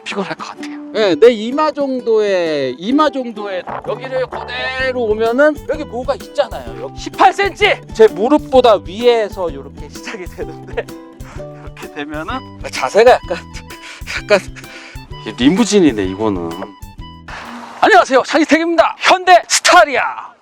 피곤할 것 같아요. 네, 내 이마 정도의 여기를 그대로 오면은 여기 뭐가 있잖아요. 여기 18cm! 제 무릎보다 위에서 이렇게 시작이 되는데 이렇게 되면은 자세가 약간 리무진이네 이거는. 안녕하세요, 장희택입니다. 현대 스타리아.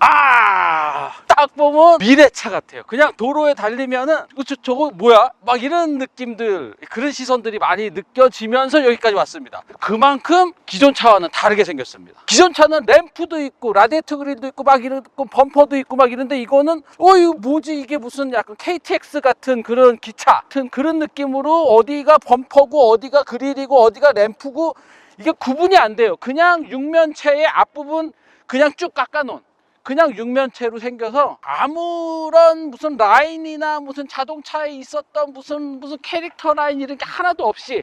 딱 보면 미래차 같아요. 그냥 도로에 달리면은 저거 뭐야? 막 이런 느낌들, 그런 시선들이 많이 느껴지면서 여기까지 왔습니다. 그만큼 기존 차와는 다르게 생겼습니다. 기존 차는 램프도 있고 라디에이터 그릴도 있고 막 이렇고 범퍼도 있고 막 이런데 이거는 이거 뭐지? 이게 무슨 약간 KTX 같은 그런 기차 같은 그런 느낌으로 어디가 범퍼고 어디가 그릴이고 어디가 램프고 이게 구분이 안 돼요. 그냥 육면체의 앞부분 그냥 쭉 깎아놓은 그냥 육면체로 생겨서 아무런 무슨 라인이나 무슨 자동차에 있었던 무슨 캐릭터 라인 이런 게 하나도 없이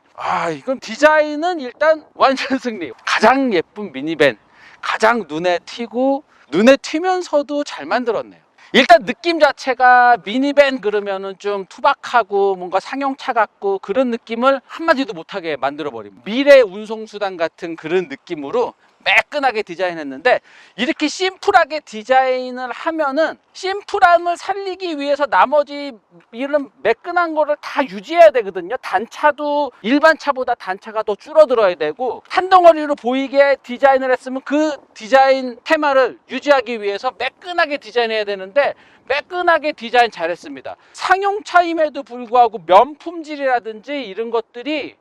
이건 디자인은 일단 완전 승리. 가장 예쁜 미니밴, 가장 눈에 튀고 눈에 튀면서도 잘 만들었네요. 일단 느낌 자체가 미니밴 그러면은 좀 투박하고 뭔가 상용차 같고 그런 느낌을 한마디도 못하게 만들어버립니다. 미래 운송수단 같은 그런 느낌으로 매끈하게 디자인했는데, 이렇게 심플하게 디자인을 하면은 심플함을 살리기 위해서 나머지 이런 매끈한 거를 다 유지해야 되거든요. 단차도 일반 차보다 단차가 더 줄어들어야 되고, 한 덩어리로 보이게 디자인을 했으면 그 디자인 테마를 유지하기 위해서 매끈하게 디자인해야 되는데 매끈하게 디자인 잘했습니다. 상용차임에도 불구하고 면품질이라든지 이런 것들이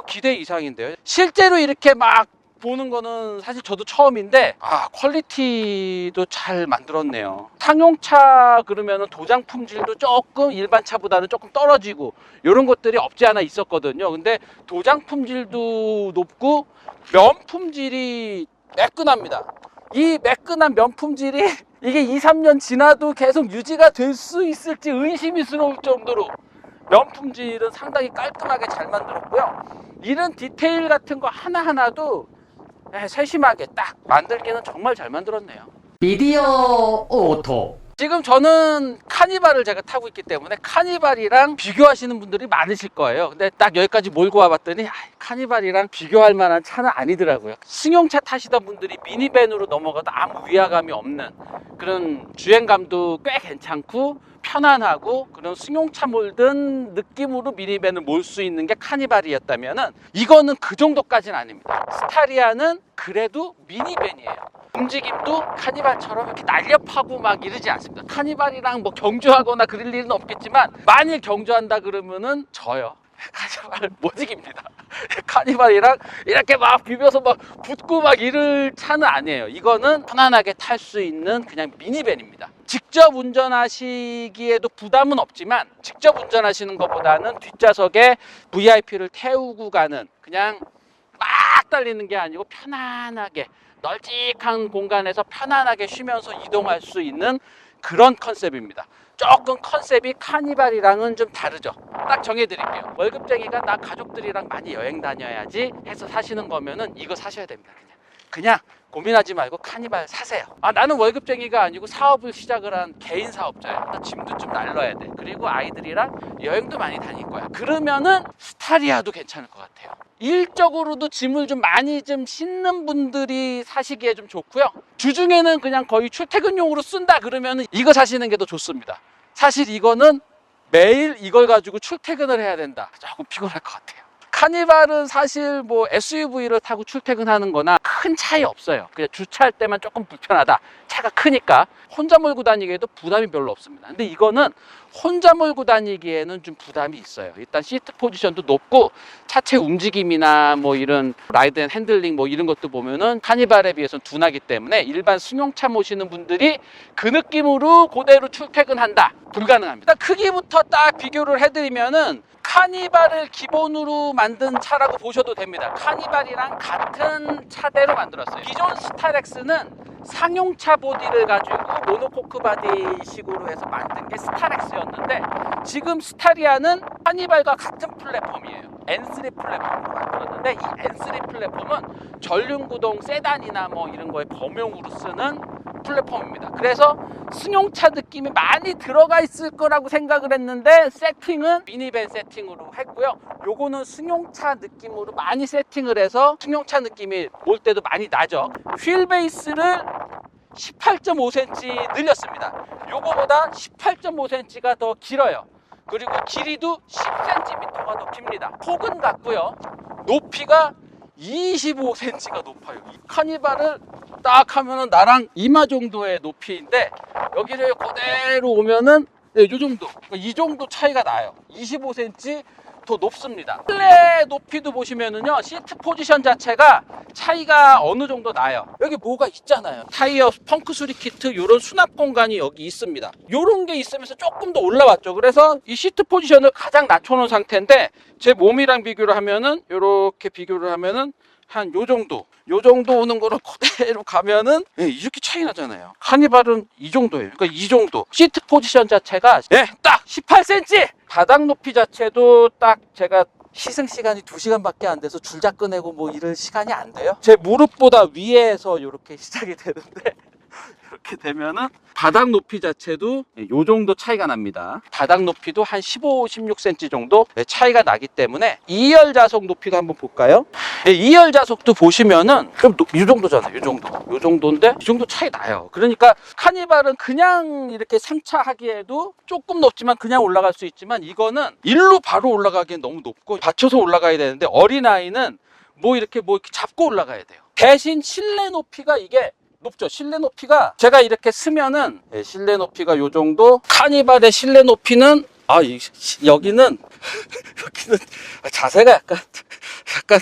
기대 이상인데요. 실제로 이렇게 막 보는 거는 사실 저도 처음인데 퀄리티도 잘 만들었네요. 상용차 그러면은 도장 품질도 조금 일반 차보다는 조금 떨어지고 이런 것들이 없지 않아 있었거든요. 근데 도장 품질도 높고 면 품질이 매끈합니다. 이 매끈한 면 품질이 이게 2, 3년 지나도 계속 유지가 될 수 있을지 의심스러울 정도로 면 품질은 상당히 깔끔하게 잘 만들었고요. 이런 디테일 같은 거 하나하나도 세심하게 딱 만들기는 정말 잘 만들었네요. 미디어 오토. 지금 저는 카니발을 제가 타고 있기 때문에 카니발이랑 비교하시는 분들이 많으실 거예요. 근데 딱 여기까지 몰고 와봤더니 카니발이랑 비교할 만한 차는 아니더라고요. 승용차 타시던 분들이 미니밴으로 넘어가도 아무 위화감이 없는 그런 주행감도 꽤 괜찮고 편안하고 그런 승용차 몰든 느낌으로 미니밴을 몰 수 있는 게 카니발이었다면은 이거는 그 정도까지는 아닙니다. 스타리아는 그래도 미니밴이에요. 움직임도 카니발처럼 이렇게 날렵하고 막 이러지 않습니다. 카니발이랑 뭐 경주하거나 그럴 일은 없겠지만 만일 경주한다 그러면은 져요. 카니발 못 이깁니다. 카니발이랑 이렇게 막 비벼서 막 붙고 막 이럴 차는 아니에요. 이거는 편안하게 탈 수 있는 그냥 미니밴입니다. 직접 운전하시기에도 부담은 없지만 직접 운전하시는 것보다는 뒷좌석에 VIP를 태우고 가는, 그냥 막 달리는 게 아니고 편안하게 널찍한 공간에서 편안하게 쉬면서 이동할 수 있는 그런 컨셉입니다. 조금 컨셉이 카니발이랑은 좀 다르죠. 딱 정해드릴게요. 월급쟁이가 나 가족들이랑 많이 여행 다녀야지 해서 사시는 거면은 이거 사셔야 됩니다. 그냥 고민하지 말고 카니발 사세요. 나는 월급쟁이가 아니고 사업을 시작을 한 개인 사업자야. 짐도 좀 날라야 돼. 그리고 아이들이랑 여행도 많이 다닐 거야. 그러면은 스타리아도 괜찮을 것 같아요. 일적으로도 짐을 좀 많이 좀 싣는 분들이 사시기에 좀 좋고요. 주중에는 그냥 거의 출퇴근용으로 쓴다 그러면은 이거 사시는 게 더 좋습니다. 사실 이거는 매일 이걸 가지고 출퇴근을 해야 된다, 조금 피곤할 것 같아요. 카니발은 사실 뭐 SUV를 타고 출퇴근하는 거나 큰 차이 없어요. 그냥 주차할 때만 조금 불편하다. 차가 크니까 혼자 몰고 다니기에도 부담이 별로 없습니다. 근데 이거는 혼자 몰고 다니기에는 좀 부담이 있어요. 일단 시트 포지션도 높고 차체 움직임이나 뭐 이런 라이드 앤 핸들링 뭐 이런 것도 보면은 카니발에 비해서는 둔하기 때문에 일반 승용차 모시는 분들이 그 느낌으로 그대로 출퇴근한다, 불가능합니다. 크기부터 딱 비교를 해드리면은 카니발을 기본으로 만든 차라고 보셔도 됩니다. 카니발이랑 같은 차대로 만들었어요. 기존 스타렉스는 상용차 보디를 가지고 모노코크 바디식으로 해서 만든 게 스타렉스였는데, 지금 스타리아는 카니발과 같은 플랫폼이에요. N3 플랫폼으로 만들었는데, 이 N3 플랫폼은 전륜구동 세단이나 뭐 이런 거에 범용으로 쓰는 플랫폼입니다. 그래서 승용차 느낌이 많이 들어가 있을 거라고 생각을 했는데 세팅은 미니밴 세팅으로 했고요. 요거는 승용차 느낌으로 많이 세팅을 해서 승용차 느낌이 올 때도 많이 나죠. 휠 베이스를 18.5cm 늘렸습니다. 요거보다 18.5cm가 더 길어요. 그리고 길이도 10cm가 더 깁니다. 폭은 같고요. 높이가 25cm가 높아요. 이 카니발을 딱 하면은 나랑 이마 정도의 높이인데 여기를 그대로 오면은 요 정도, 이 정도 차이가 나요. 25cm 더 높습니다. 실내 높이도 보시면은요, 시트 포지션 자체가 차이가 어느 정도 나요. 여기 뭐가 있잖아요. 타이어 펑크 수리 키트 요런 수납 공간이 여기 있습니다. 요런 게 있으면서 조금 더 올라왔죠. 그래서 이 시트 포지션을 가장 낮춰놓은 상태인데 제 몸이랑 비교를 하면은 요렇게 비교를 하면은 한 요 정도 오는 거를 그대로 가면은 이렇게 차이 나잖아요. 카니발은 이 정도예요. 그러니까 이 정도 시트 포지션 자체가 딱 18cm. 바닥 높이 자체도 딱 제가 시승 시간이 2시간밖에 안 돼서 줄자 꺼내고 뭐 이럴 시간이 안 돼요. 제 무릎보다 위에서 이렇게 시작이 되는데 이렇게 되면은 바닥 높이 자체도 요 정도 차이가 납니다. 바닥 높이도 한 15, 16cm 정도 차이가 나기 때문에 2열 좌석 높이도 한번 볼까요? 2열 좌석도 보시면은 좀 이 정도잖아요. 요 정도인데 이 정도 차이 나요. 그러니까 카니발은 그냥 이렇게 3차 하기에도 조금 높지만 그냥 올라갈 수 있지만 이거는 일로 바로 올라가기엔 너무 높고 받쳐서 올라가야 되는데 어린아이는 뭐 이렇게 잡고 올라가야 돼요. 대신 실내 높이가 이게 높죠. 실내 높이가 제가 이렇게 쓰면은 실내 높이가 요 정도. 카니발의 실내 높이는 여기는 자세가 약간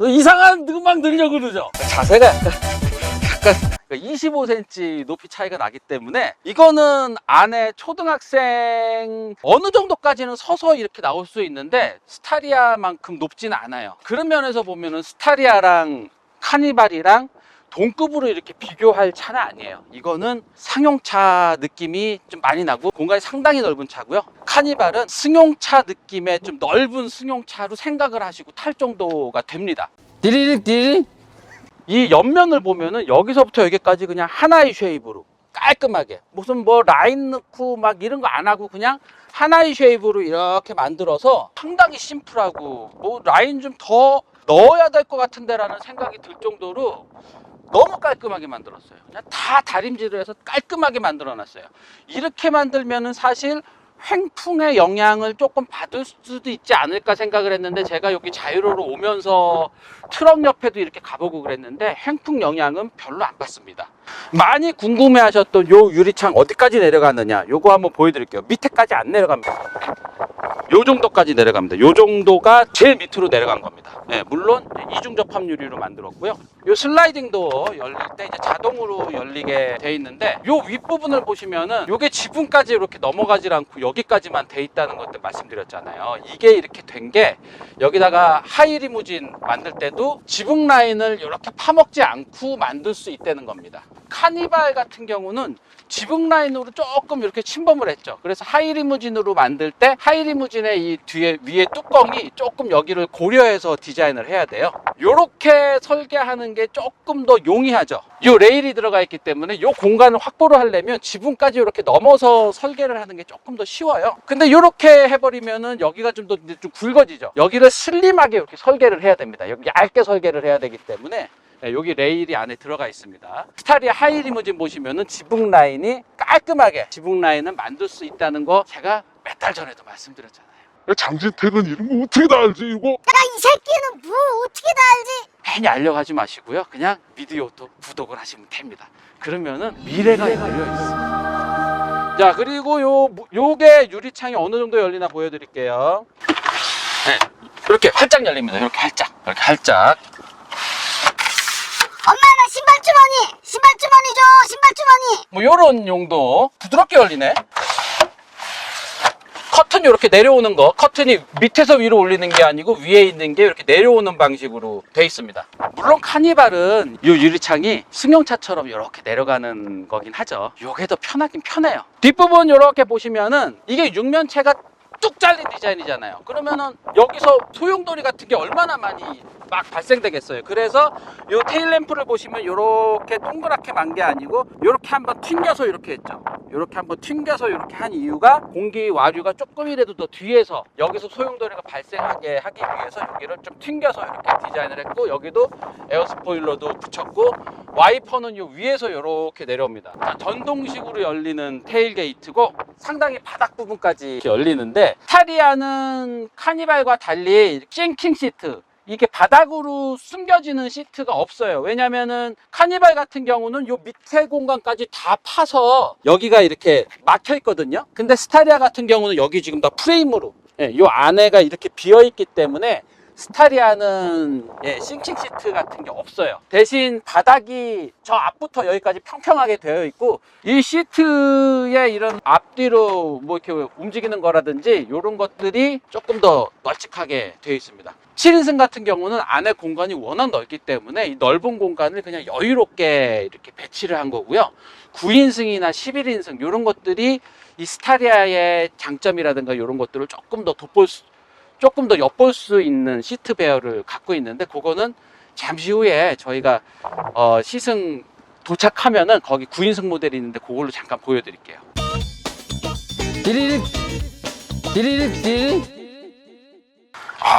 이상한 음악 늘려고 그러죠. 자세가 약간 25cm 높이 차이가 나기 때문에 이거는 안에 초등학생 어느 정도까지는 서서 이렇게 나올 수 있는데 스타리아만큼 높지는 않아요. 그런 면에서 보면은 스타리아랑 카니발이랑 동급으로 이렇게 비교할 차는 아니에요. 이거는 상용차 느낌이 좀 많이 나고 공간이 상당히 넓은 차고요. 카니발은 승용차 느낌의 좀 넓은 승용차로 생각을 하시고 탈 정도가 됩니다. 디리릭 이 옆면을 보면은 여기서부터 여기까지 그냥 하나의 쉐입으로 깔끔하게 무슨 뭐 라인 넣고 막 이런 거 안 하고 그냥 하나의 쉐입으로 이렇게 만들어서 상당히 심플하고 뭐 라인 좀 더 넣어야 될 것 같은데 라는 생각이 들 정도로 너무 깔끔하게 만들었어요. 그냥 다 다림질을 해서 깔끔하게 만들어 놨어요. 이렇게 만들면은 사실 횡풍의 영향을 조금 받을 수도 있지 않을까 생각을 했는데 제가 여기 자유로로 오면서 트럭 옆에도 이렇게 가보고 그랬는데 횡풍 영향은 별로 안 받습니다. 많이 궁금해 하셨던 요 유리창 어디까지 내려가느냐 요거 한번 보여드릴게요. 밑에까지 안 내려갑니다. 요 정도까지 내려갑니다. 요 정도가 제일 밑으로 내려간 겁니다. 물론 이중 접합 유리로 만들었고요. 요 슬라이딩 도어 열릴 때 이제 자동으로 열리게 돼 있는데 요 윗부분을 보시면은 요게 지붕까지 이렇게 넘어가질 않고 여기까지만 돼 있다는 것들 말씀드렸잖아요. 이게 이렇게 된 게 여기다가 하이 리무진 만들 때도 지붕 라인을 이렇게 파먹지 않고 만들 수 있다는 겁니다. 카니발 같은 경우는 지붕 라인으로 조금 이렇게 침범을 했죠. 그래서 하이 리무진으로 만들 때 하이 리무진의 이 뒤에 위에 뚜껑이 조금 여기를 고려해서 디자인을 해야 돼요. 요렇게 설계하는 게 조금 더 용이하죠. 요 레일이 들어가 있기 때문에 요 공간을 확보를 하려면 지붕까지 이렇게 넘어서 설계를 하는 게 조금 더 쉬워요. 근데 요렇게 해버리면은 여기가 좀 굵어지죠. 여기를 슬림하게 이렇게 설계를 해야 됩니다. 여기 얇게 설계를 해야 되기 때문에 여기 레일이 안에 들어가 있습니다. 스타리아 하이 리무진 보시면은 지붕 라인이 깔끔하게 지붕 라인을 만들 수 있다는 거 제가 몇 달 전에도 말씀드렸잖아요. 장진택은 이런 거 어떻게 다 알지 이거? 이 새끼는 뭘 어떻게 다 알지? 괜히 알려가지 마시고요. 그냥 비디오도 구독을 하시면 됩니다. 그러면은 미래가 열려 있습니다. 자, 그리고 요게 유리창이 어느 정도 열리나 보여드릴게요. 이렇게 활짝 열립니다. 이렇게 활짝. 엄마 나 신발 주머니 줘. 신발 주머니. 뭐 요런 용도 부드럽게 열리네. 커튼 이렇게 내려오는 거, 커튼이 밑에서 위로 올리는 게 아니고 위에 있는 게 이렇게 내려오는 방식으로 돼 있습니다. 물론 카니발은 이 유리창이 승용차처럼 이렇게 내려가는 거긴 하죠. 요게 더 편하긴 편해요. 뒷부분 이렇게 보시면은 이게 육면체가 뚝 잘린 디자인이잖아요. 그러면은 여기서 소용돌이 같은 게 얼마나 많이 막 발생되겠어요. 그래서 이 테일램프를 보시면 이렇게 동그랗게 만 게 아니고 이렇게 한번 튕겨서 이렇게 했죠. 이렇게 한번 튕겨서 이렇게 한 이유가 공기 와류가 조금이라도 더 뒤에서 여기서 소용돌이가 발생하게 하기 위해서 여기를 좀 튕겨서 이렇게 디자인을 했고, 여기도 에어 스포일러도 붙였고, 와이퍼는 요 위에서 이렇게 내려옵니다. 자, 전동식으로 열리는 테일게이트고 상당히 바닥 부분까지 이렇게 열리는데, 스타리아는 카니발과 달리 싱킹 시트, 이게 바닥으로 숨겨지는 시트가 없어요. 왜냐면은 카니발 같은 경우는 요 밑에 공간까지 다 파서 여기가 이렇게 막혀 있거든요. 근데 스타리아 같은 경우는 여기 지금 다 프레임으로, 요 안에가 이렇게 비어 있기 때문에 스타리아는 싱킹 시트 같은 게 없어요. 대신 바닥이 저 앞부터 여기까지 평평하게 되어 있고, 이 시트의 이런 앞뒤로 뭐 이렇게 움직이는 거라든지 이런 것들이 조금 더 널찍하게 되어 있습니다. 7인승 같은 경우는 안에 공간이 워낙 넓기 때문에 이 넓은 공간을 그냥 여유롭게 이렇게 배치를 한 거고요. 9인승이나 11인승 이런 것들이 이 스타리아의 장점이라든가 이런 것들을 조금 더 엿볼 수 있는 시트 배열을 갖고 있는데, 그거는 잠시 후에 저희가 시승 도착하면은 거기 9인승 모델이 있는데 그걸로 잠깐 보여드릴게요.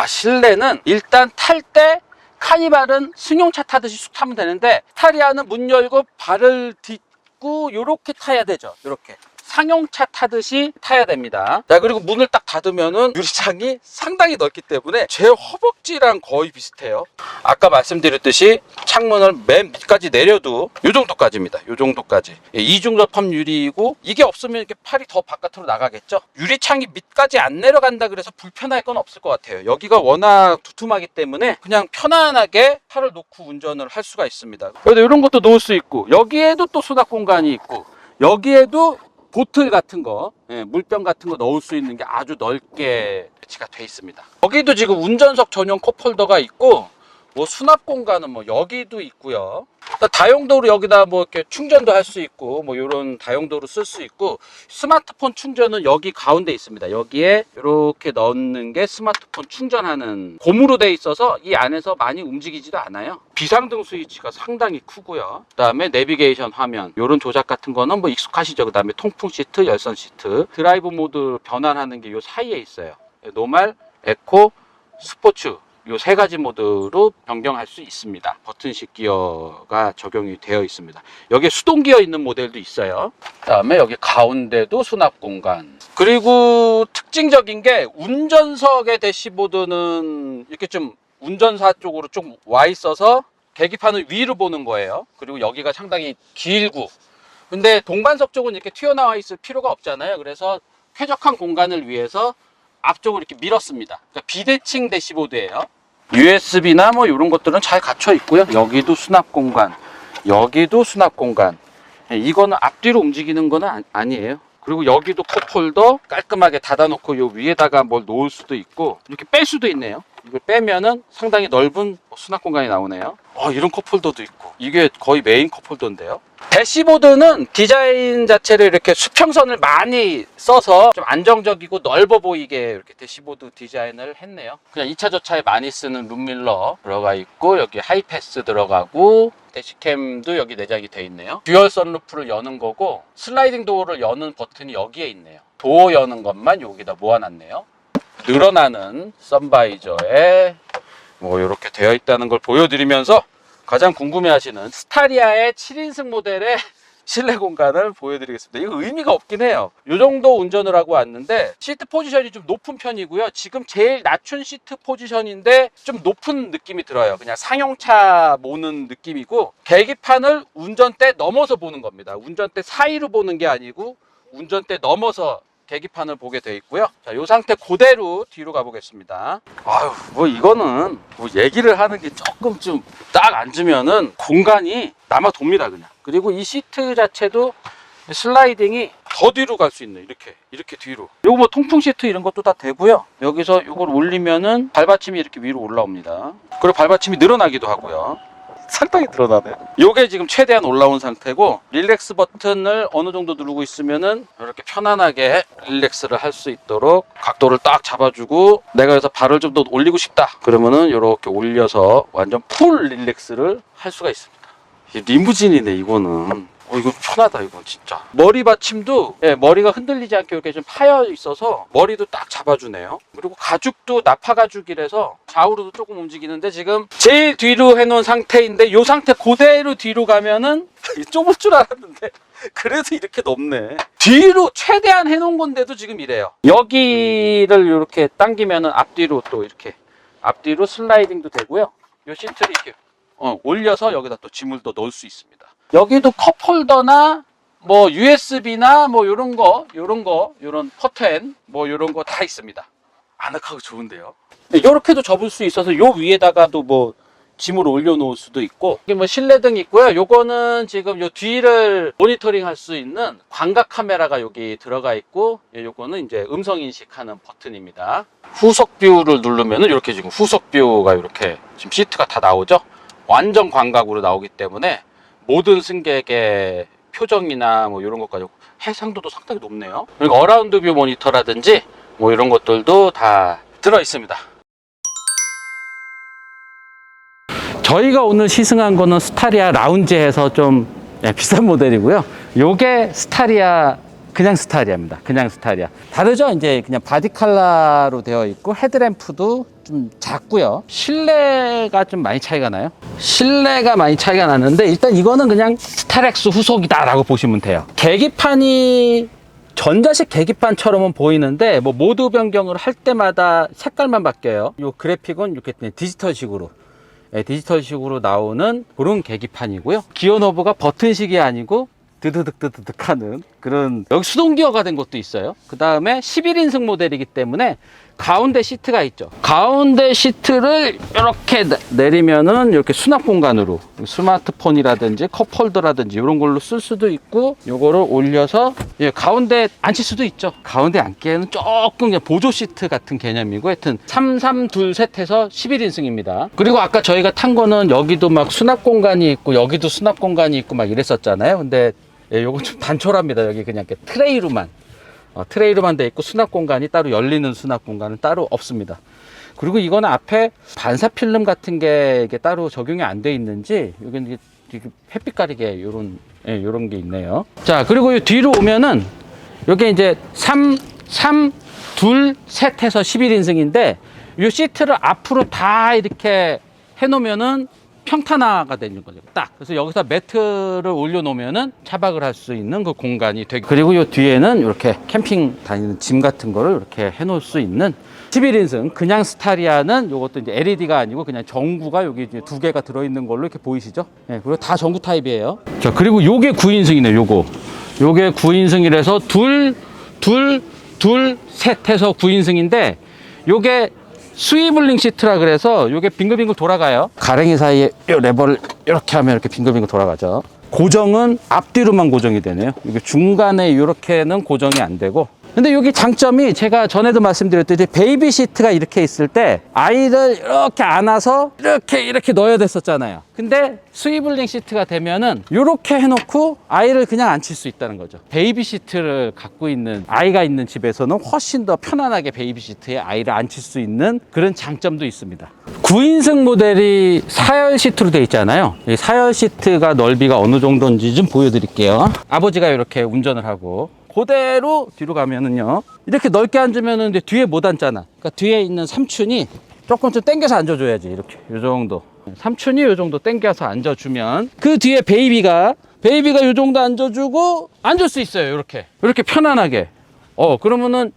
실내는 일단 탈 때 카니발은 승용차 타듯이 쑥 타면 되는데, 스타리아는 문 열고 발을 딛고 요렇게 타야 되죠. 요렇게 상용차 타듯이 타야 됩니다. 자, 그리고 문을 딱 닫으면은 유리창이 상당히 넓기 때문에 제 허벅지랑 거의 비슷해요. 아까 말씀드렸듯이 창문을 맨 밑까지 내려도 요 정도까지입니다. 요 정도까지. 이중 접합 유리이고, 이게 없으면 이렇게 팔이 더 바깥으로 나가겠죠. 유리창이 밑까지 안 내려간다 그래서 불편할 건 없을 것 같아요. 여기가 워낙 두툼하기 때문에 그냥 편안하게 팔을 놓고 운전을 할 수가 있습니다. 그래도 이런 것도 놓을 수 있고, 여기에도 또 수납 공간이 있고, 여기에도 보틀 같은 거, 물병 같은 거 넣을 수 있는 게 아주 넓게 배치가 돼 있습니다. 여기도 지금 운전석 전용 컵홀더가 있고, 뭐 수납 공간은 뭐 여기도 있고요. 다용도로 여기다 뭐 이렇게 충전도 할 수 있고, 뭐 이런 다용도로 쓸 수 있고, 스마트폰 충전은 여기 가운데 있습니다. 여기에 이렇게 넣는 게 스마트폰 충전하는 곰으로 돼 있어서 이 안에서 많이 움직이지도 않아요. 비상등 스위치가 상당히 크고요. 그다음에 내비게이션 화면, 이런 조작 같은 거는 뭐 익숙하시죠. 그다음에 통풍 시트, 열선 시트, 드라이브 모드 변환하는 게 요 사이에 있어요. 노말, 에코, 스포츠, 요 세 가지 모드로 변경할 수 있습니다. 버튼식 기어가 적용이 되어 있습니다. 여기에 수동 기어 있는 모델도 있어요. 그다음에 여기 가운데도 수납 공간. 그리고 특징적인 게 운전석의 대시보드는 이렇게 좀 운전사 쪽으로 좀 와 있어서 계기판을 위로 보는 거예요. 그리고 여기가 상당히 길고, 근데 동반석 쪽은 이렇게 튀어나와 있을 필요가 없잖아요. 그래서 쾌적한 공간을 위해서 앞쪽으로 이렇게 밀었습니다. 그러니까 비대칭 대시보드예요. USB나 뭐 이런 것들은 잘 갖춰 있고요. 여기도 수납 공간, 여기도 수납 공간. 이거는 앞뒤로 움직이는 건 아니에요. 그리고 여기도 컵홀더 깔끔하게 닫아놓고 요 위에다가 뭘 놓을 수도 있고, 이렇게 뺄 수도 있네요. 이걸 빼면은 상당히 넓은 수납 공간이 나오네요. 이런 컵홀더도 있고, 이게 거의 메인 컵홀더인데요. 대시보드는 디자인 자체를 이렇게 수평선을 많이 써서 좀 안정적이고 넓어 보이게 이렇게 대시보드 디자인을 했네요. 그냥 2차 저차에 많이 쓰는 룸밀러 들어가 있고, 여기 하이패스 들어가고, 대시캠도 여기 내장이 되어 있네요. 듀얼 선루프를 여는 거고, 슬라이딩 도어를 여는 버튼이 여기에 있네요. 도어 여는 것만 여기다 모아놨네요. 늘어나는 선바이저에 뭐 이렇게 되어 있다는 걸 보여드리면서, 가장 궁금해하시는 스타리아의 7인승 모델의 실내 공간을 보여드리겠습니다. 이거 의미가 없긴 해요. 이 정도 운전을 하고 왔는데 시트 포지션이 좀 높은 편이고요. 지금 제일 낮춘 시트 포지션인데 좀 높은 느낌이 들어요. 그냥 상용차 모는 느낌이고, 계기판을 운전대 넘어서 보는 겁니다. 운전대 사이로 보는 게 아니고 운전대 넘어서 계기판을 보게 돼 있고요. 자, 이 상태 그대로 뒤로 가보겠습니다. 뭐 이거는 뭐 얘기를 하는 게 조금 좀 딱 앉으면은 공간이 남아 돕니다, 그냥. 그리고 이 시트 자체도 슬라이딩이 더 뒤로 갈 수 있네. 이렇게 뒤로. 요거 뭐 통풍 시트 이런 것도 다 되고요. 여기서 이걸 올리면은 발받침이 이렇게 위로 올라옵니다. 그리고 발받침이 늘어나기도 하고요. 상당히 드러나네. 요게 지금 최대한 올라온 상태고, 릴렉스 버튼을 어느 정도 누르고 있으면은 이렇게 편안하게 릴렉스를 할 수 있도록 각도를 딱 잡아주고, 내가 여기서 발을 좀 더 올리고 싶다 그러면은 이렇게 올려서 완전 풀 릴렉스를 할 수가 있습니다. 이 리무진이네 이거는. 이거 편하다 이거 진짜. 머리 받침도 머리가 흔들리지 않게 이렇게 좀 파여 있어서 머리도 딱 잡아주네요. 그리고 가죽도 나파 가죽이라서 좌우로도 조금 움직이는데, 지금 제일 뒤로 해놓은 상태인데 이 상태 그대로 뒤로 가면은 좁을 줄 알았는데 그래도 이렇게 높네. 뒤로 최대한 해놓은 건데도 지금 이래요. 여기를 이렇게 당기면은 앞뒤로 또 이렇게 앞뒤로 슬라이딩도 되고요. 이 시트를 이렇게 올려서 여기다 또 짐을 또 넣을 수 있습니다. 여기도 컵홀더나 뭐 USB나 뭐 요런 커튼 뭐 요런 거 다 있습니다. 아늑하고 좋은데요. 이렇게도 접을 수 있어서 요 위에다가도 뭐 짐을 올려놓을 수도 있고, 이게 뭐 실내등 있고요. 요거는 지금 요 뒤를 모니터링 할 수 있는 광각 카메라가 여기 들어가 있고, 요거는 이제 음성 인식하는 버튼입니다. 후속 뷰를 누르면은 이렇게 지금 후속 뷰가 이렇게 지금 시트가 다 나오죠. 완전 광각으로 나오기 때문에 모든 승객의 표정이나 뭐 이런 것까지 해상도도 상당히 높네요. 그리고 어라운드 뷰 모니터라든지 뭐 이런 것들도 다 들어 있습니다. 저희가 오늘 시승한 거는 스타리아 라운지에서 좀 비싼 모델이고요. 요게 스타리아, 그냥 스타리아입니다. 그냥 스타리아. 다르죠? 이제 그냥 바디 컬러로 되어 있고, 헤드램프도 좀 작고요. 실내가 좀 많이 차이가 나요. 실내가 많이 차이가 나는데, 일단 이거는 그냥 스타렉스 후속이다 라고 보시면 돼요. 계기판이 전자식 계기판처럼은 보이는데, 뭐 모드 변경을 할 때마다 색깔만 바뀌어요. 요 그래픽은 이렇게 디지털식으로 디지털식으로 나오는 그런 계기판이고요. 기어 노브가 버튼식이 아니고 드드득 하는 그런, 여기 수동 기어가 된 것도 있어요. 그 다음에 11인승 모델이기 때문에 가운데 시트가 있죠. 가운데 시트를 이렇게 내리면은 이렇게 수납 공간으로 스마트폰이라든지 컵홀더라든지 이런 걸로 쓸 수도 있고, 요거를 올려서 가운데 앉힐 수도 있죠. 가운데 앉기에는 조금 그냥 보조 시트 같은 개념이고, 하여튼 3, 3, 2, 셋 해서 11인승입니다. 그리고 아까 저희가 탄 거는 여기도 막 수납 공간이 있고 여기도 수납 공간이 있고 막 이랬었잖아요. 근데 요건 좀 단촐합니다. 여기 그냥 이렇게 트레이로만 돼 있고, 수납 공간이 따로, 열리는 수납 공간은 따로 없습니다. 그리고 이거는 앞에 반사 필름 같은 게 이게 따로 적용이 안 돼 있는지, 여기는 햇빛 가리개 요런 게 있네요. 자, 그리고 이 뒤로 오면은 여기 이제 3, 2, 셋 해서 11인승인데, 이 시트를 앞으로 다 이렇게 해 놓으면은 평탄화가 되는 거죠. 딱. 그래서 여기서 매트를 올려놓으면은 차박을 할 수 있는 그 공간이 되고, 그리고 이 뒤에는 이렇게 캠핑 다니는 짐 같은 거를 이렇게 해놓을 수 있는 11인승 그냥 스타리아는, 요것도 이제 LED가 아니고 그냥 전구가 여기 이제 두 개가 들어있는 걸로 이렇게 보이시죠? 네, 그리고 다 전구 타입이에요. 자, 그리고 요게 9인승이네요. 요게 9인승이라서 둘, 셋 해서 9인승인데, 요게 스위블링 시트라 그래서 요게 빙글빙글 돌아가요. 가랭이 사이에 이 레버를 이렇게 하면 이렇게 빙글빙글 돌아가죠. 고정은 앞뒤로만 고정이 되네요. 이게 중간에 이렇게는 고정이 안 되고. 근데 여기 장점이, 제가 전에도 말씀드렸듯이 베이비 시트가 이렇게 있을 때 아이를 이렇게 안아서 이렇게 넣어야 됐었잖아요. 근데 스위블링 시트가 되면은 이렇게 해놓고 아이를 그냥 앉힐 수 있다는 거죠. 베이비 시트를 갖고 있는 아이가 있는 집에서는 훨씬 더 편안하게 베이비 시트에 아이를 앉힐 수 있는 그런 장점도 있습니다. 9인승 모델이 사열 시트로 되어 있잖아요. 이 사열 시트가 넓이가 어느 정도인지 좀 보여드릴게요. 아버지가 이렇게 운전을 하고 그대로 뒤로 가면은요, 이렇게 넓게 앉으면은 이제 뒤에 못 앉잖아. 그러니까 뒤에 있는 삼촌이 조금 좀 당겨서 앉아줘야지. 이렇게 요 정도, 삼촌이 요 정도 당겨서 앉아주면 그 뒤에 베이비가 요 정도 앉아주고 앉을 수 있어요. 이렇게 편안하게. 그러면은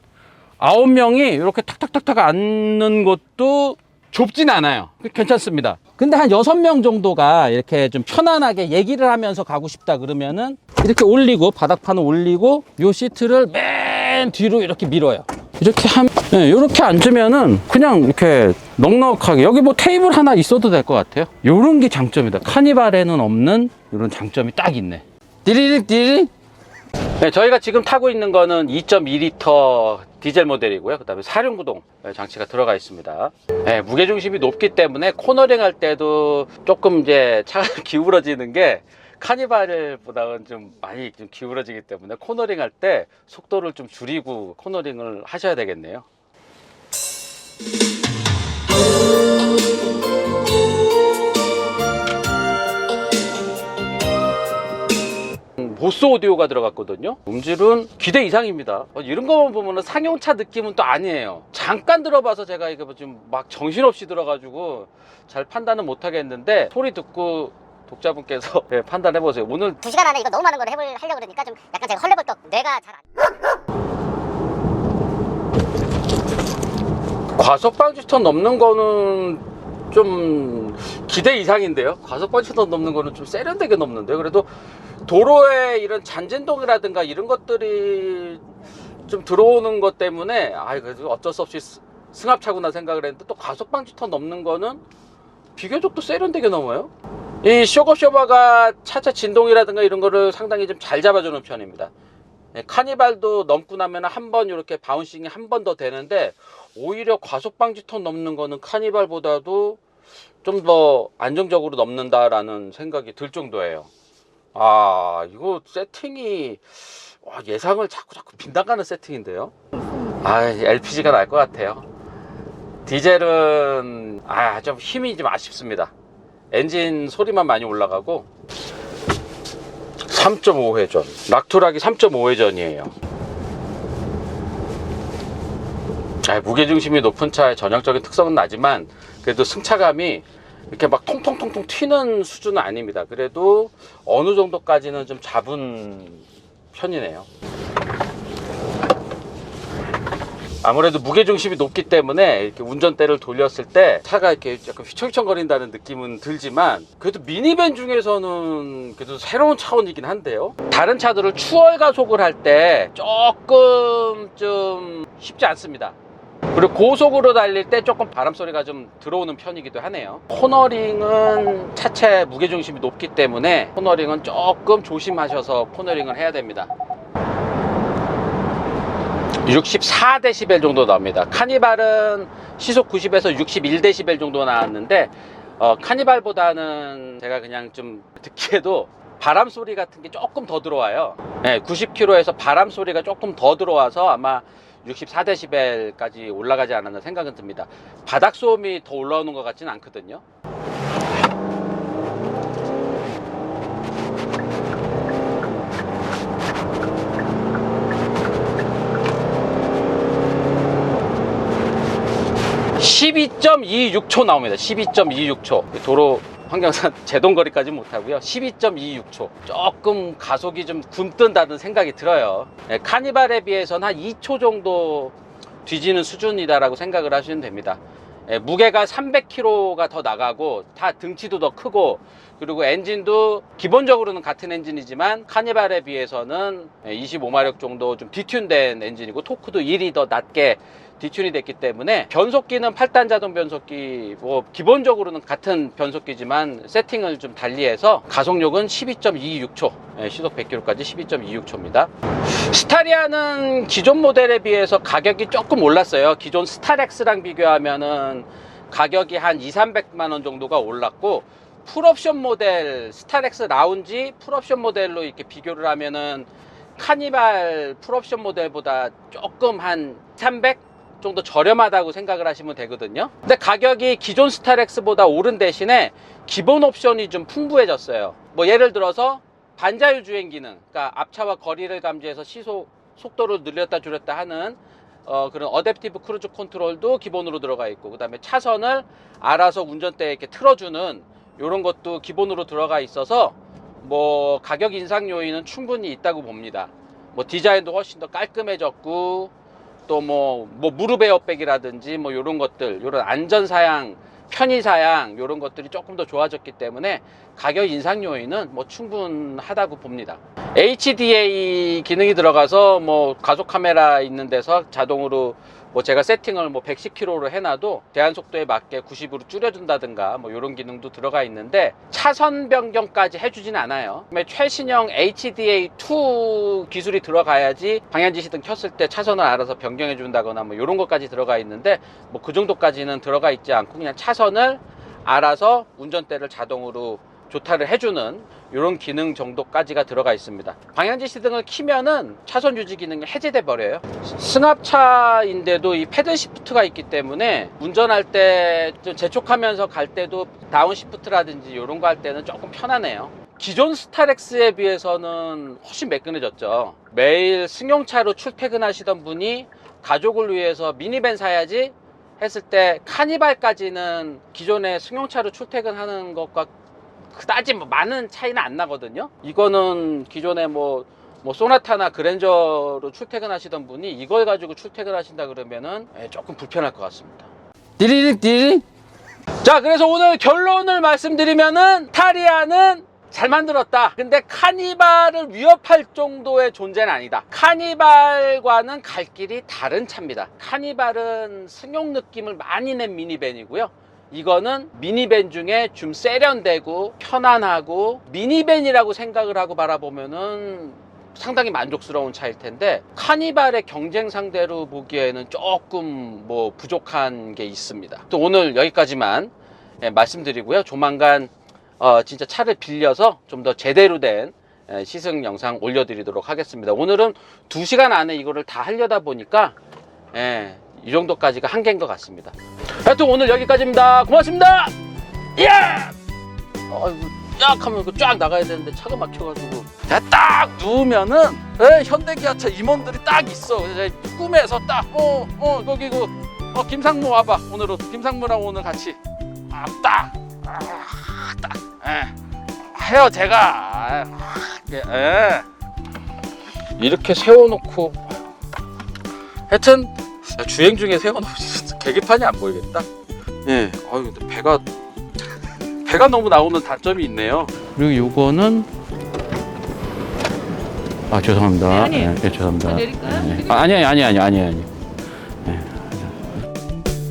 9명이 이렇게 탁탁탁탁 앉는 것도 좁진 않아요. 괜찮습니다. 근데 한 6명 정도가 이렇게 좀 편안하게 얘기를 하면서 가고 싶다 그러면은 이렇게 올리고, 바닥판을 올리고 요 시트를 맨 뒤로 이렇게 밀어요. 이렇게 앉으면은 그냥 이렇게 넉넉하게, 여기 뭐 테이블 하나 있어도 될 것 같아요. 요런 게 장점이다. 카니발에는 없는 이런 장점이 딱 있네. 띠리릭. 네, 저희가 지금 타고 있는 거는 2.2L 디젤 모델이고요. 그 다음에 사륜구동 장치가 들어가 있습니다. 네, 무게중심이 높기 때문에 코너링 할 때도 조금 이제 차가 기울어지는 게 카니발보다는 좀 많이 좀 기울어지기 때문에 코너링 할 때 속도를 좀 줄이고 코너링을 하셔야 되겠네요. 보스 오디오가 들어갔거든요. 음질은 기대 이상입니다. 이런 거만 보면 상용차 느낌은 또 아니에요. 잠깐 들어봐서 제가 이거 좀 막 정신없이 들어가지고 잘 판단은 못 하겠는데, 소리 듣고 독자분께서 네, 판단해 보세요. 오늘 2시간 안에 이거 너무 많은 걸 하려고 그러니까 좀 약간 제가 헐레벌떡 뇌가 잘 안... 과속 방지턱 넘는 거는 좀 기대 이상인데요. 과속 방지턱 넘는 거는 좀 세련되게 넘는데요. 그래도 도로에 이런 잔진동이라든가 이런 것들이 좀 들어오는 것 때문에 그래도 어쩔 수 없이 승합차구나 생각을 했는데, 또 과속 방지턱 넘는 거는 비교적 또 세련되게 넘어요. 이 쇼거쇼버가 차체 진동이라든가 이런 거를 상당히 좀 잘 잡아주는 편입니다. 카니발도 넘고 나면 한 번 이렇게 바운싱이 한 번 더 되는데, 오히려 과속 방지턱 넘는 거는 카니발보다도 좀 더 안정적으로 넘는다라는 생각이 들 정도예요. 이거 세팅이 예상을 자꾸 빗나가는 세팅인데요. LPG가 날 것 같아요. 디젤은 좀 힘이 좀 아쉽습니다. 엔진 소리만 많이 올라가고. 3.5회전, 락투락이 3.5회전이에요. 무게중심이 높은 차의 전형적인 특성은 나지만, 그래도 승차감이 이렇게 막 통통통통 튀는 수준은 아닙니다. 그래도 어느 정도까지는 좀 잡은 편이네요. 아무래도 무게중심이 높기 때문에 이렇게 운전대를 돌렸을 때 차가 이렇게 약간 휘청휘청거린다는 느낌은 들지만, 그래도 미니밴 중에서는 그래도 새로운 차원이긴 한데요. 다른 차들을 추월 가속을 할 때 조금 좀 쉽지 않습니다. 그리고 고속으로 달릴 때 조금 바람 소리가 좀 들어오는 편이기도 하네요. 코너링은 차체 무게중심이 높기 때문에 코너링은 조금 조심하셔서 코너링을 해야 됩니다. 64dB 정도 나옵니다. 카니발은 시속 90에서 61dB 정도 나왔는데, 카니발보다는 제가 그냥 좀 듣기에도 바람 소리 같은 게 조금 더 들어와요. 90km에서 바람 소리가 조금 더 들어와서 아마 64dB까지 올라가지 않았나 생각은 듭니다. 바닥 소음이 더 올라오는 것 같지는 않거든요. (12.26초) 나옵니다. 12.26초. 도로 환경상 제동거리까지는 못하고요. 12.26초. 조금 가속이 좀 굼뜬다는 생각이 들어요. 카니발에 비해서는 한 2초 정도 뒤지는 수준이다라고 생각을 하시면 됩니다. 무게가 300kg가 더 나가고, 다 등치도 더 크고, 그리고 엔진도 기본적으로는 같은 엔진이지만 카니발에 비해서는 25마력 정도 좀 디튠된 엔진이고, 토크도 1이 더 낮게 디튠이 됐기 때문에, 변속기는 8단 자동 변속기, 기본적으로는 같은 변속기지만 세팅을 좀 달리해서 가속력은 12.26초, 시속 100km까지 12.26초입니다. 스타리아는 기존 모델에 비해서 가격이 조금 올랐어요. 기존 스타렉스랑 비교하면은 가격이 한 200~300만원 정도가 올랐고, 풀옵션 모델 스타렉스 라운지 풀옵션 모델로 이렇게 비교를 하면은 카니발 풀옵션 모델보다 조금 한 300 정도 저렴하다고 생각을 하시면 되거든요. 근데 가격이 기존 스타렉스보다 오른 대신에 기본 옵션이 좀 풍부해졌어요. 예를 들어서 반자율 주행 기능, 그러니까 앞차와 거리를 감지해서 속도를 늘렸다 줄였다 하는 그런 어댑티브 크루즈 컨트롤도 기본으로 들어가 있고, 그 다음에 차선을 알아서 운전대에 이렇게 틀어주는 이런 것도 기본으로 들어가 있어서 가격 인상 요인은 충분히 있다고 봅니다. 디자인도 훨씬 더 깔끔해졌고, 또 무릎 에어백이라든지 요런 것들, 요런 안전사양, 편의사양, 요런 것들이 조금 더 좋아졌기 때문에 가격 인상 요인은 충분하다고 봅니다. HDA 기능이 들어가서 뭐 가속 카메라 있는 데서 자동으로 뭐 제가 세팅을 뭐 110km로 해놔도 제한 속도에 맞게 90으로 줄여준다든가 뭐 이런 기능도 들어가 있는데 차선 변경까지 해주진 않아요. 최신형 HDA2 기술이 들어가야지 방향지시등 켰을 때 차선을 알아서 변경해 준다거나 뭐 이런 것까지 들어가 있는데 뭐 그 정도까지는 들어가 있지 않고 그냥 차선을 알아서 운전대를 자동으로 조타를 해주는 이런 기능 정도까지가 들어가 있습니다. 방향지시등을 키면은 차선 유지 기능이 해제돼 버려요. 승합차인데도 이 패들 시프트가 있기 때문에 운전할 때 좀 재촉하면서 갈 때도 다운 시프트라든지 이런 거 할 때는 조금 편하네요. 기존 스타렉스에 비해서는 훨씬 매끈해졌죠. 매일 승용차로 출퇴근하시던 분이 가족을 위해서 미니밴 사야지 했을 때 카니발까지는 기존의 승용차로 출퇴근하는 것과 그다지 뭐 많은 차이는 안 나거든요. 이거는 기존에 뭐 소나타나 그랜저로 출퇴근하시던 분이 이걸 가지고 출퇴근하신다 그러면은 조금 불편할 것 같습니다. 띠리릭. 자, 그래서 오늘 결론을 말씀드리면은 타리아는 잘 만들었다. 근데 카니발을 위협할 정도의 존재는 아니다. 카니발과는 갈 길이 다른 차입니다. 카니발은 승용 느낌을 많이 낸 미니밴이고요. 이거는 미니밴 중에 좀 세련되고 편안하고 미니밴이라고 생각을 하고 바라보면은 상당히 만족스러운 차일 텐데 카니발의 경쟁 상대로 보기에는 조금 뭐 부족한 게 있습니다. 또 오늘 여기까지만 말씀드리고요. 조만간 진짜 차를 빌려서 좀 더 제대로 된 시승 영상 올려드리도록 하겠습니다. 오늘은 2시간 안에 이거를 다 하려다 보니까 이 정도까지가 한계인 것 같습니다. 하여튼 오늘 여기까지입니다. 고맙습니다. 야! 아이고, 약 하면 쫙 나가야 되는데 차가 막혀가지고 딱 누우면은 현대기아차 임원들이 딱 있어. 그래서 꿈에서 딱 거기고 김상무 와봐. 오늘은 김상무랑 오늘 같이 딱 해요 제가. 이렇게 세워놓고 하여튼 주행 중에 세워놓으면 계기판이 안 보이겠다. 아유, 근데 배가 너무 나오는 단점이 있네요. 그리고 요거는 죄송합니다. 아니, 죄송합니다. 내릴까요? 아니.